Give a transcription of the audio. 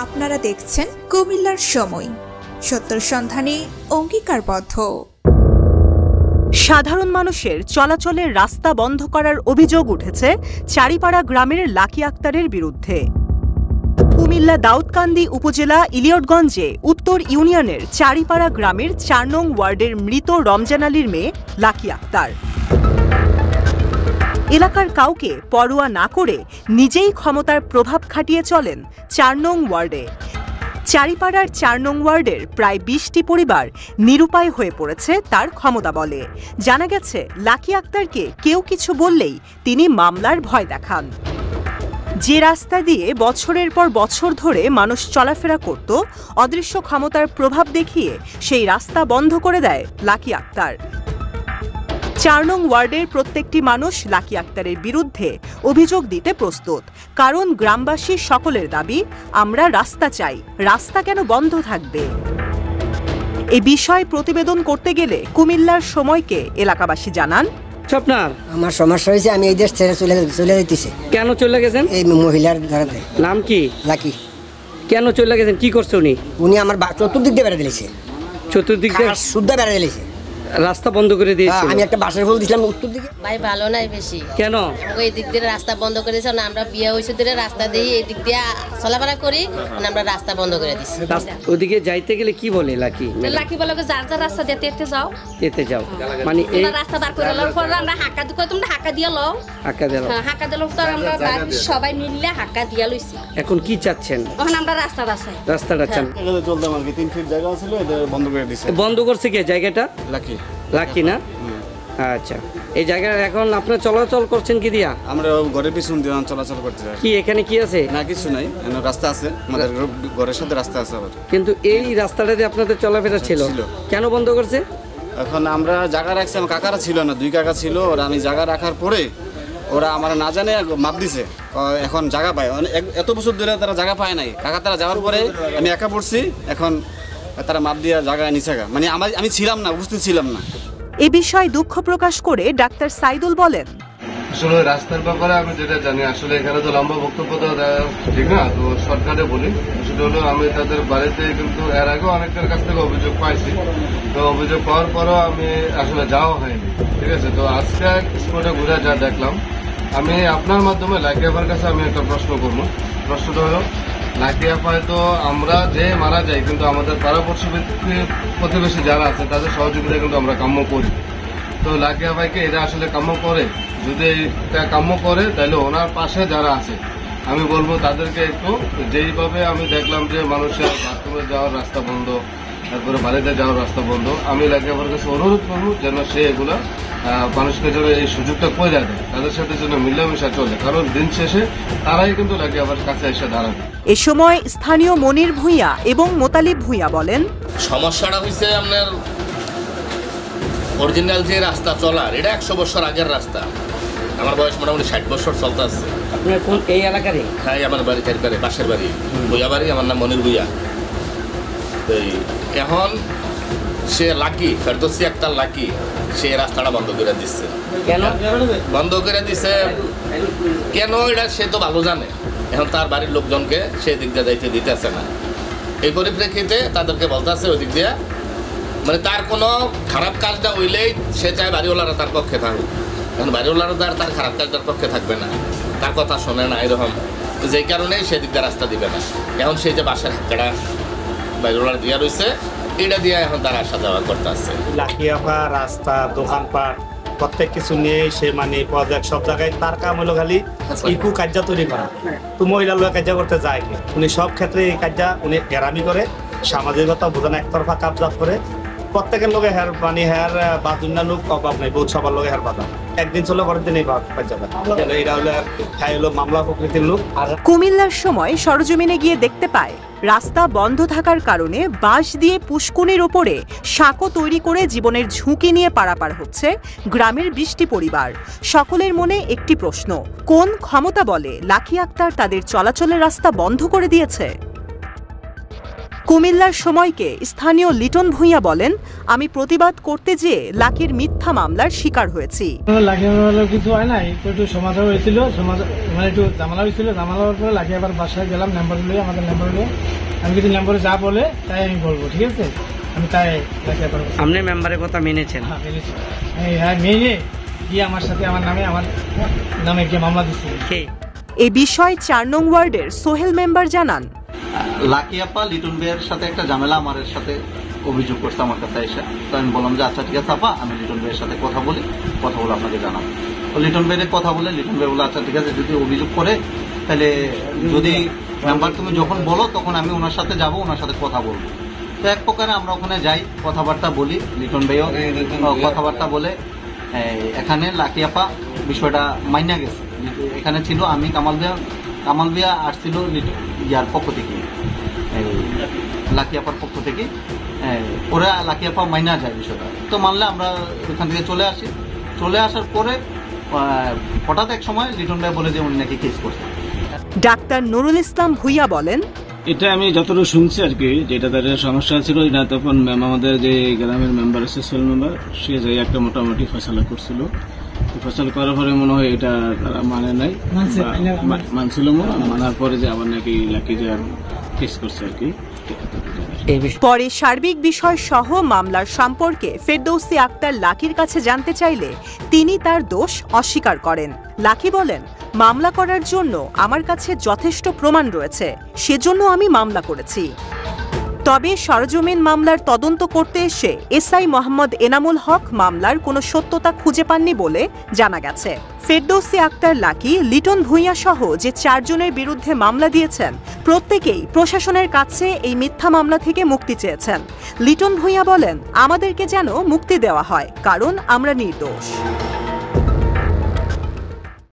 আপনারা দেখছেন কুমিল্লার সময়, সত্যের সন্ধানে অঙ্গীকারবদ্ধ। সাধারণ মানুষের চলাচলের রাস্তা বন্ধ করার অভিযোগ উঠেছে চারিপাড়া গ্রামের লাকি আক্তারের বিরুদ্ধে। কুমিল্লা দাউদকান্দি উপজেলা ইলিয়টগঞ্জে উত্তর ইউনিয়নের চারিপাড়া গ্রামের ৪ নং ওয়ার্ডের মৃত রমজান আলীর মেয়ে লাকি আক্তার এলাকার কাউকে পরোয়া না করে নিজেই ক্ষমতার প্রভাব খাটিয়ে চলেন ৪ নং ওয়ার্ডে। চারিপাড়ার ৪ নং ওয়ার্ডের প্রায় ২০টি পরিবার নিরুপায় হয়ে পড়েছে তার ক্ষমতা বলে। জানা গেছে, লাকি আক্তারকে কেউ কিছু বললেই তিনি মামলার ভয় দেখান। যে রাস্তা দিয়ে বছরের পর বছর ধরে মানুষ চলাফেরা করত, অদৃশ্য ক্ষমতার প্রভাব দেখিয়ে সেই রাস্তা বন্ধ করে দেয় লাকি আক্তার। ৪ নং ওয়ার্ডের প্রত্যেকটি মানুষ লাকি আক্তারের বিরুদ্ধে অভিযোগ দিতে প্রস্তুত, কারণ গ্রামবাসী সকলের দাবি, আমরা রাস্তা চাই, রাস্তা কেন বন্ধ থাকবে। এ বিষয়ে প্রতিবেদন করতে গেলে কুমিল্লার সময়কে এলাকাবাসী জানান, আপনার আমার সমস্যা হয়েছে, আমি এই দেশ ছেড়ে চলে যেতেছি। কেন চলে গেছেন? এই মহিলার ধরাতে। নাম কি? লাকি। কেন চলে গেছেন? কি করছে উনি? উনি আমার চতুর্দিক দিয়ে বেড়া দিয়েছে। চতুর্দিক দিয়ে শুদ্ধ বেড়া দিয়েছে, রাস্তা বন্ধ করে দিয়েছে। আমি একটা বাসের ফুল দিছিলাম উত্তর দিকে। ভাই ভালো নাই বেশি। কেন? এই দিক দিয়ে রাস্তা বন্ধ করে দিয়েছে না, আমরা বিয়ে হয়েছে ধরে রাস্তা দিয়ে এই দিক দিয়ে চলাফেরা করি, আমরা রাস্তা বন্ধ করে দিচ্ছি। ওদিকে যাইতে গেলে কি বলে লাকি? লাকি বলে যার যার রাস্তা দিয়ে যেতে যাও, মানে এই রাস্তা বার করে লওয়ার পর আমরা হাক্কা দিই, তোমরা হাক্কা দিয়ে লও, হাক্কা দিলাম, হাক্কা দিলাম তো আমরা সবাই মিললে হাক্কা দিয়া লইছি। এখন কি চাচ্ছেন? এখন আমরা রাস্তাটা চাই। রাস্তাটা চান? এখানে চলতাম আর কি, 3 ফিট জায়গা ছিল, এটা বন্ধ করে দিয়েছে। বন্ধ করছে কে জায়গাটা? লাকি। লাকি না? আচ্ছা, এই জায়গায় এখন আপনারা চলাচল করছেন কি দিয়া? আমরা ঘরের পিছন দিয়ে চলাচল করতে যাই। কি এখানে কি আছে? না, কিছু নাই, রাস্তা আছে, আমাদের ঘরের সাথে রাস্তা আছে আবার। কিন্তু এই রাস্তাটা দিয়ে আপনাদের চলাফেরা ছিল, কেন বন্ধ করছে? এখন আমরা জায়গা রাখছি, আমার কাকারা ছিল না, 2 কাকা ছিল, ওরা আমি জায়গা রাখার পরে ওরা আমার না জানে মাপ দিছে, এখন জায়গা পায়। এত বছর ধরে তারা জায়গা পায় নাই, কাকা তারা যাওয়ার পরে আমি একা পড়ছি, এখন তারা মাপ দিয়ে জায়গায় নিছে। মানে আমি ছিলাম না, উপস্থিত ছিলাম না। এ বিষয়ে দুঃখ প্রকাশ করে ডাক্তার সাইদুল বলেন, আসলে রাস্তার ব্যাপারে আমি যেটা জানি, আসলে এখানে তো লম্বা বক্তব্য দেওয়া ঠিক না, তো সরকারে বলি সেটা হলো, আমি তাদের বাড়িতে কিন্তু এর আগেও অনেকের কাছ থেকে অভিযোগ পাইছি, তো অভিযোগ পাওয়ার পরও আমি আসলে যাওয়া হয়নি, ঠিক আছে। তো আজকে স্পটে ঘুরে যা দেখলাম, আমি আপনার মাধ্যমে লাকি আপার কাছে আমি একটা প্রশ্ন করবো। প্রশ্নটা হলো, লাকি আপায় তো আমরা যে মারা যাই, কিন্তু আমাদের পাড়া প্রতিবেশী যারা আছে তাদের সহযোগিতা কিন্তু আমরা কাম্য করি। তো লাকি আপাইকে এটা আসলে কাম্য করে, যদি এটা কাম্য করে তাহলে ওনার পাশে যারা আছে আমি বলবো তাদেরকে একটু, যেইভাবে আমি দেখলাম যে মানুষের বাথরুমে যাওয়ার রাস্তা বন্ধ, তারপরে বাড়িতে যাওয়ার রাস্তা বন্ধ, আমি লাকি আপার কাছে অনুরোধ করবো যেন সে এগুলা মানুষকে যেন এই সুযোগটা করে দেয়, তাদের সাথে যেন মিলামিশা চলে, কারণ দিন শেষে তারাই কিন্তু লাকি আপার কাছে এসে দাঁড়াবে। এ সময় স্থানীয় মনির ভূঁইয়া এবং মোতালিব ভূঁইয়া বলেন, সমস্যাটা হয়েছে আপনার অরিজিনাল যে রাস্তা চলার, এটা 100 বছর আগের রাস্তা। আমার বয়স মোটামুটি 60 বছর চলতে আসছে। আপনার কোন এই এলাকারে? হ্যাঁ, আমার বাড়ি চারিপারে, পাশের বাড়ি ভূঁইয়া বাড়ি, আমার নাম মনির ভূঁইয়া। এখন সে লাকি, ফেরদৌসী আক্তার লাকি, সে রাস্তাটা বন্ধ করে দিচ্ছে। কেন বন্ধ করে দিচ্ছে? কেন এটা সে তো ভালো জানে। এখন তার বাড়ির লোকজনকে সে দিক দিয়ে যাইতে দিতেছে না। এই পরিপ্রেক্ষিতে তাদেরকে বলতেছে ওই দিক দিয়ে, মানে তার কোনো খারাপ কাজটা হইলেই সে চায় বাড়িওয়ালারা তার পক্ষে থাকুক। এখন বাড়িওয়ালারা তার খারাপ কাজটার পক্ষে থাকবে না, তার কথা শোনে না, এরকম, যেই কারণেই সে দিক দিয়ে রাস্তা দিবে না। এখন সেই যে বাসার হাঁকড়া বাড়িওয়ালারা দিয়া রয়েছে, এটা দিয়ে এখন তারা আসা যাওয়া করতে আসছে। লাকি আপা রাস্তা, দোকানপাট প্রত্যেক কিছু নিয়ে সে মানে প্রজেক্ট সব জায়গায় তার কাম হলো খালি ইকু কার্য তৈরি করা। তো মহিলা লোক কার্য করতে যায় কি, উনি সব ক্ষেত্রে এই কার্য উনি এরামি করে, সামাজিকতা বোঝানো একতরফা কাবজাত করে, প্রত্যেকের লোকে হের মানে হের বাজুন্য লোক অভাব নেই, বহুত সবার লোকে হের বাধা, একদিন চলে পরের দিন এই যাবে। এটা হলো মামলা প্রকৃতির লোক। কুমিল্লার সময় সরজমিনে গিয়ে দেখতে পায়, রাস্তা বন্ধ থাকার কারণে বাঁশ দিয়ে পুষ্কুনির ওপরে সাঁকো তৈরি করে জীবনের ঝুঁকি নিয়ে পারাপার হচ্ছে গ্রামের 20টি পরিবার। সকলের মনে একটি প্রশ্ন, কোন ক্ষমতা বলে লাকি আক্তার তাদের চলাচলের রাস্তা বন্ধ করে দিয়েছে? কুমিল্লার সময়কে স্থানীয় লিটন ভূঁইয়া বলেন, আমি প্রতিবাদ করতে যেয়ে লাকির মিথ্যা মামলার শিকার হয়েছি। লাকি কিছু হয় নাই, একটু সমাধান হয়েছিল, মানে একটু জামালা হয়েছিল, জামালা হওয়ার পরে লাকি আবার বাসায় গেলাম নাম্বার লিয়ে, আমাদের নাম্বার লিয়ে আমি কিছু নাম্বারে যা বলে তাই আমি বলবো, ঠিক আছে? আমি তাই লাকি আবার আপনি মেম্বারের কথা মেনেছেন? হ্যাঁ মেনেছি। হ্যাঁ মেনে গিয়ে আমার সাথে আমার নামে গিয়ে মামলা দিচ্ছে। এ বিষয়ে 4 নং ওয়ার্ডের সোহেল মেম্বার জানান, লাকি আপা লিটন ভাইয়ের সাথে একটা ঝামেলা আমার সাথে অভিযোগ করছে আমার কাছে এসে। তো আমি বললাম যে আচ্ছা ঠিক আছে আপা, আমি লিটন ভাইয়ের সাথে কথা বলে আপনাকে জানাবো। তো লিটন ভাইয়ের কথা বলে লিটন ভাই বলে আচ্ছা ঠিক আছে, যদি অভিযোগ করে তাহলে যদি মেম্বার তুমি যখন বলো তখন আমি ওনার সাথে যাব, ওনার সাথে কথা বলবো। তো এক প্রকারে আমরা ওখানে যাই, কথাবার্তা বলি, লিটন ভাইও কথাবার্তা বলে এখানে লাকি আপা বিষয়টা মাইনা গেছে। এখানে ছিল আমি কামাল ভাইয়া আসছিল ইয়ার পক্ষ থেকে, লাকি আপার পক্ষ থেকে, ওরা লাকি আপা মাইনা যায় বিষয়টা। তো মানলে আমরা ওখান থেকে চলে আসি। চলে আসার পরে হঠাৎ এক সময় লিটন ভাই বলে যে উনি নাকি কেস করছে। ডাক্তার নুরুল ইসলাম ভূঁইয়া বলেন, এটা আমি যতটুকু শুনছি আর কি, যেটা তাদের সমস্যা ছিল এটা তখন আমাদের যে গ্রামের মেম্বার আছে সোহেল মেম্বার, সে যাই একটা মোটামুটি ফয়সালা করছিল। ফয়সালা করার পরে মনে হয় এটা তারা মানে নাই, মানছিল মানার পরে যে আবার নাকি লাকি যে কেস করছে আর কি। পরে সার্বিক বিষয় সহ মামলার সম্পর্কে ফেরদৌসী আক্তার লাকির কাছে জানতে চাইলে তিনি তার দোষ অস্বীকার করেন। লাকি বলেন, মামলা করার জন্য আমার কাছে যথেষ্ট প্রমাণ রয়েছে, সেজন্য আমি মামলা করেছি। তবে সরজমিন মামলার তদন্ত করতে এসে এসআই মোহাম্মদ এনামুল হক মামলার কোনো সত্যতা খুঁজে পাননি বলে জানা গেছে। ফেরদৌসী আক্তার লাকি, লিটন ভূঁইয়া সহ যে 4 জনের বিরুদ্ধে মামলা দিয়েছেন প্রত্যেকেই প্রশাসনের কাছে এই মিথ্যা মামলা থেকে মুক্তি চেয়েছেন। লিটন ভূঁইয়া বলেন, আমাদেরকে যেন মুক্তি দেওয়া হয়, কারণ আমরা নির্দোষ।